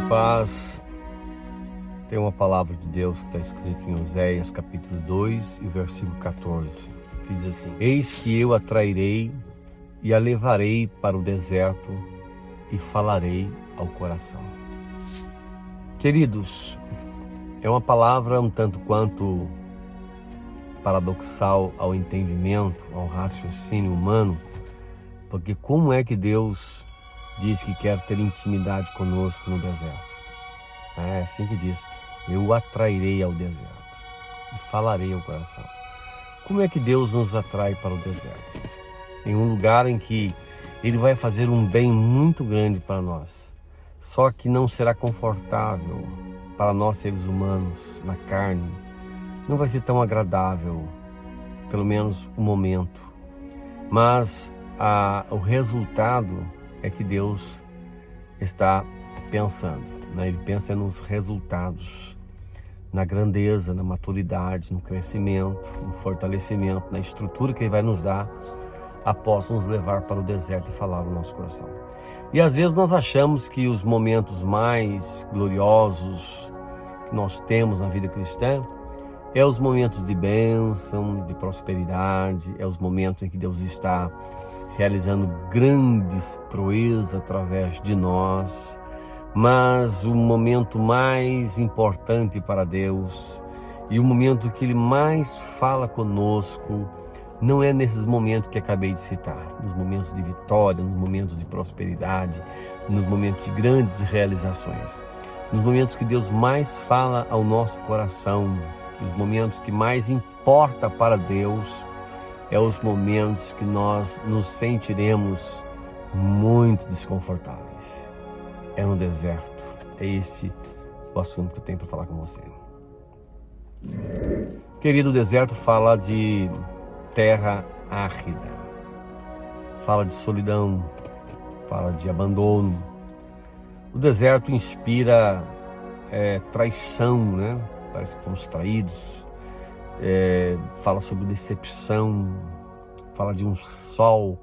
paz. Tem uma palavra de Deus que está escrita em Oséias capítulo 2 e versículo 14, que diz assim: Eis que eu a trairei e a levarei para o deserto e falarei ao coração. Queridos, é uma palavra um tanto quanto paradoxal ao entendimento, ao raciocínio humano, porque como é que Deus diz que quer ter intimidade conosco no deserto? É assim que diz: eu o atrairei ao deserto e falarei ao coração. Como é que Deus nos atrai para o deserto? Em um lugar em que Ele vai fazer um bem muito grande para nós, só que não será confortável para nós seres humanos, na carne. Não vai ser tão agradável, pelo menos o momento. Mas o resultado é que Deus está pensando, né? Ele pensa nos resultados, na grandeza, na maturidade, no crescimento, no fortalecimento, na estrutura que Ele vai nos dar após nos levar para o deserto e falar no nosso coração. E às vezes nós achamos que os momentos mais gloriosos que nós temos na vida cristã é os momentos de bênção, de prosperidade, é os momentos em que Deus está realizando grandes proezas através de nós. Mas o momento mais importante para Deus e o momento que Ele mais fala conosco não é nesses momentos que acabei de citar, nos momentos de vitória, nos momentos de prosperidade, nos momentos de grandes realizações, nos momentos que Deus mais fala ao nosso coração, os momentos que mais importa para Deus, é os momentos que nós nos sentiremos muito desconfortáveis. É no deserto. É esse o assunto que eu tenho para falar com você. Querido, o deserto fala de terra árida, fala de solidão, fala de abandono. O deserto inspira traição, né? Parece que fomos traídos. Fala sobre decepção, fala de um sol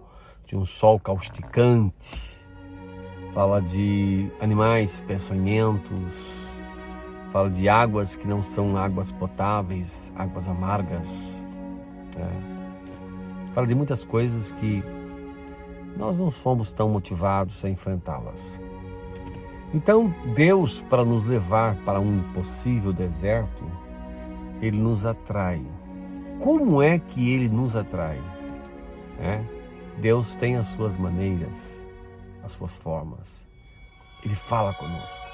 causticante, fala de animais peçonhentos, fala de águas que não são águas potáveis, águas amargas, fala de muitas coisas que nós não fomos tão motivados a enfrentá-las. Então Deus, para nos levar para um possível deserto, Ele nos atrai. Como é que Ele nos atrai? Deus tem as suas maneiras, as suas formas. Ele fala conosco.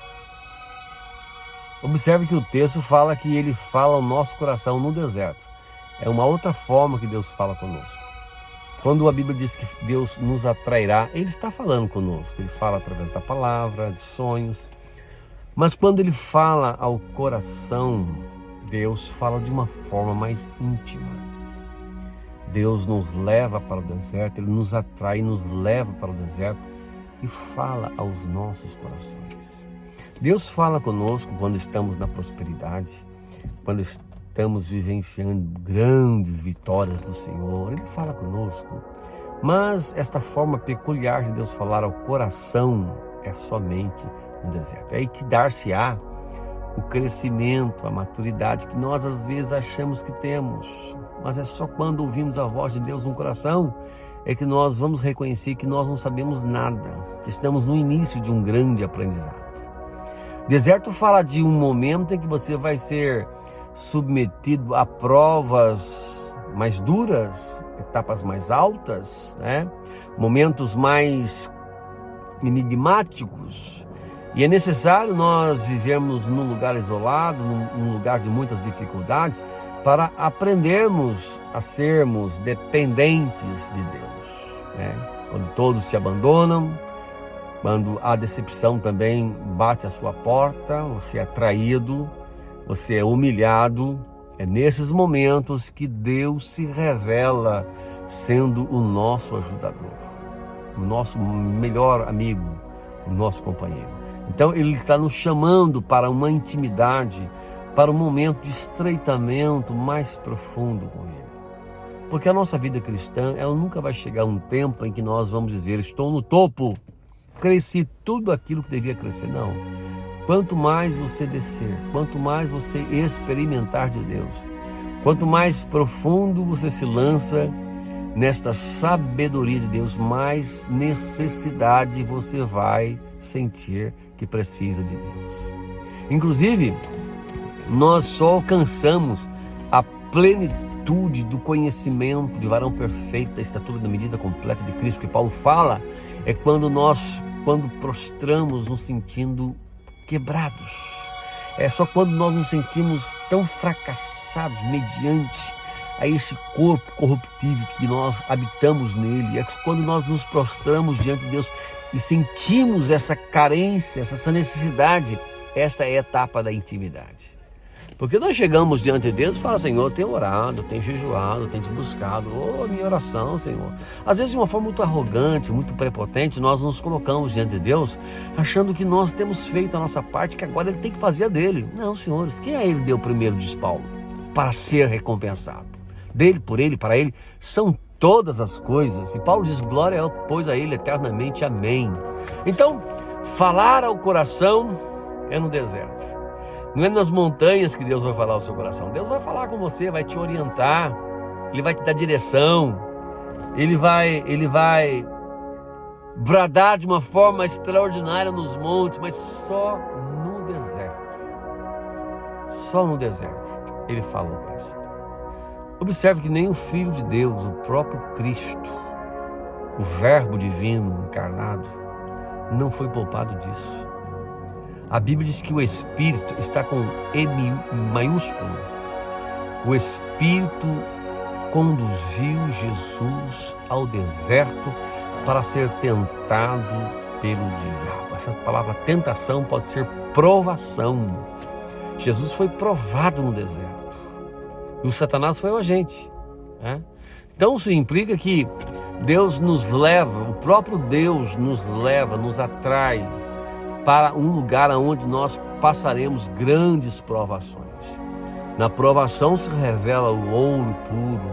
Observe que o texto fala que Ele fala ao nosso coração no deserto. É uma outra forma que Deus fala conosco. Quando a Bíblia diz que Deus nos atrairá, Ele está falando conosco. Ele fala através da palavra, de sonhos. Mas quando Ele fala ao coração, Deus fala de uma forma mais íntima. Deus nos leva para o deserto, Ele nos atrai, nos leva para o deserto e fala aos nossos corações. Deus fala conosco quando estamos na prosperidade, quando estamos vivenciando grandes vitórias do Senhor. Ele fala conosco. Mas esta forma peculiar de Deus falar ao coração é somente no deserto. É aí que dar-se-á o crescimento, a maturidade que nós às vezes achamos que temos. Mas é só quando ouvimos a voz de Deus no coração é que nós vamos reconhecer que nós não sabemos nada, que estamos no início de um grande aprendizado. Deserto fala de um momento em que você vai ser submetido a provas mais duras, etapas mais altas, momentos mais enigmáticos. E é necessário nós vivermos num lugar isolado, num lugar de muitas dificuldades, para aprendermos a sermos dependentes de Deus. Quando todos te abandonam, quando a decepção também bate à sua porta, você é traído, você é humilhado, é nesses momentos que Deus se revela sendo o nosso ajudador, o nosso melhor amigo, o nosso companheiro. Então Ele está nos chamando para uma intimidade, para um momento de estreitamento mais profundo com Ele. Porque a nossa vida cristã, ela nunca vai chegar a um tempo em que nós vamos dizer: estou no topo, cresci tudo aquilo que devia crescer. Não. quanto mais você descer, quanto mais você experimentar de Deus, quanto mais profundo você se lança nesta sabedoria de Deus, mais necessidade você vai sentir que precisa de Deus. Inclusive, nós só alcançamos a plenitude do conhecimento de varão perfeito, da estatura da medida completa de Cristo, que Paulo fala, é quando prostramos nos sentindo quebrados. É só quando nós nos sentimos tão fracassados mediante a esse corpo corruptível que nós habitamos nele. É quando nós nos prostramos diante de Deus e sentimos essa carência, essa necessidade. Esta é a etapa da intimidade. Porque nós chegamos diante de Deus e falamos: Senhor, eu tenho orado, eu tenho jejuado, eu tenho te buscado. Minha oração, Senhor. Às vezes de uma forma muito arrogante, muito prepotente, nós nos colocamos diante de Deus achando que nós temos feito a nossa parte, que agora Ele tem que fazer a dele. Não, senhores, quem a Ele deu primeiro, diz Paulo, para ser recompensado? Dele, por Ele, para Ele, são todas as coisas. E Paulo diz: glória, pois, a Ele eternamente. Amém. Então, falar ao coração é no deserto. Não é nas montanhas que Deus vai falar ao seu coração. Deus vai falar com você, vai te orientar, Ele vai te dar direção, Ele vai bradar de uma forma extraordinária nos montes, mas só no deserto. Só no deserto Ele fala ao coração. Observe que nem o Filho de Deus, o próprio Cristo, o Verbo divino encarnado, não foi poupado disso. A Bíblia diz que o Espírito está com M maiúsculo. O Espírito conduziu Jesus ao deserto para ser tentado pelo diabo. Essa palavra tentação pode ser provação. Jesus foi provado no deserto. E o Satanás foi o agente. Então isso implica que Deus nos leva, o próprio Deus nos leva, nos atrai para um lugar onde nós passaremos grandes provações. Na provação se revela o ouro puro,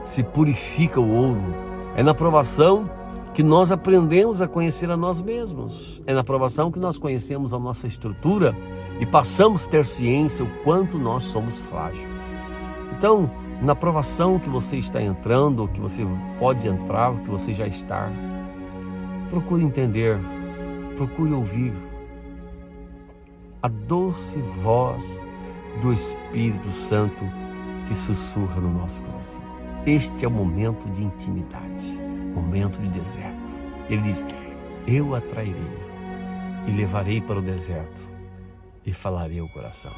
se purifica o ouro. É na provação que nós aprendemos a conhecer a nós mesmos. É na provação que nós conhecemos a nossa estrutura e passamos a ter ciência o quanto nós somos frágeis. Então, na provação que você está entrando, ou que você pode entrar, ou que você já está, procure entender, procure ouvir a doce voz do Espírito Santo que sussurra no nosso coração. Este é o momento de intimidade, momento de deserto. Ele diz: eu atrairei e levarei para o deserto e falarei ao coração.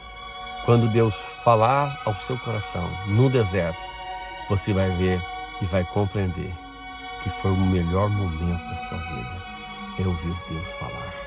Quando Deus falar ao seu coração no deserto, você vai ver e vai compreender que foi o melhor momento da sua vida, é ouvir Deus falar.